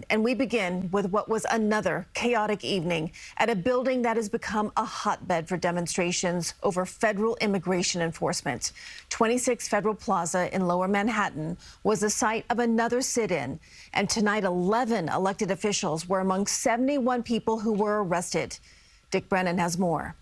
and we begin with what was another chaotic evening at a building that has become a hotbed for demonstrations over federal immigration enforcement. 26 Federal Plaza in Lower Manhattan was the site of another sit-in, and tonight 11 elected officials were among 71 people who were arrested. Dick Brennan has more.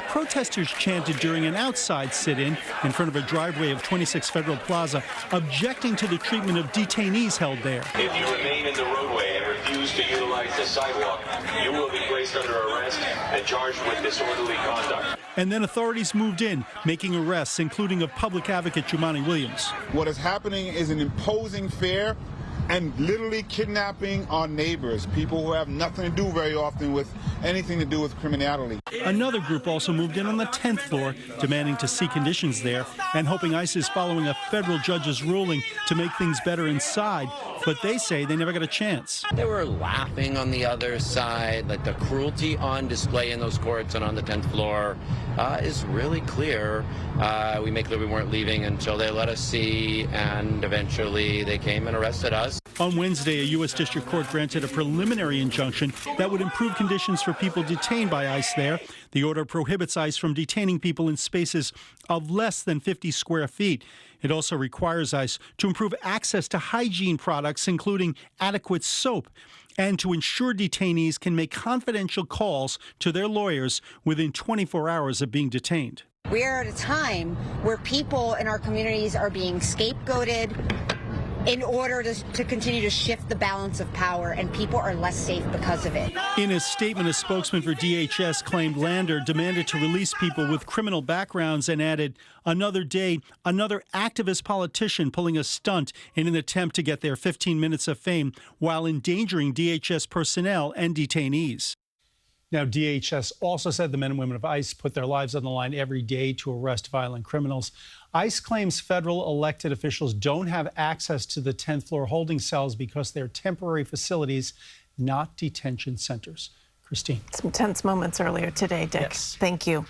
Protesters chanted during an outside sit-in in front of a driveway of 26 Federal Plaza, objecting to the treatment of detainees held there. If you remain in the roadway and refuse to utilize the sidewalk, you will be placed under arrest and charged with disorderly conduct. And then authorities moved in, making arrests, including of public advocate Jumaane Williams. What is happening is an imposing fear and literally kidnapping our neighbors, people who have nothing to do very often with anything to do with criminality. Another group also moved in on the 10th floor, demanding to see conditions there and hoping ICE is following a federal judge's ruling to make things better inside. But they say they never got a chance. They were laughing on the other side, like the cruelty on display in those courts and on the 10th floor is really clear. We make clear we weren't leaving until they let us see, and eventually they came and arrested us. On Wednesday, a U.S. District Court granted a preliminary injunction that would improve conditions for people detained by ICE there. The order prohibits ICE from detaining people in spaces of less than 50 square feet. It also requires ICE to improve access to hygiene products, including adequate soap, and to ensure detainees can make confidential calls to their lawyers within 24 hours of being detained. We are at a time where people in our communities are being scapegoated in order to continue to shift the balance of power, and people are less safe because of it. In a statement, a spokesman for DHS claimed Lander demanded to release people with criminal backgrounds and added, "Another day, another activist politician pulling a stunt in an attempt to get their 15 minutes of fame while endangering DHS personnel and detainees." Now, DHS also said the men and women of ICE put their lives on the line every day to arrest violent criminals. ICE claims federal elected officials don't have access to the 10th floor holding cells because they're temporary facilities, not detention centers. Christine. Some tense moments earlier today, Dick. Yes. Thank you.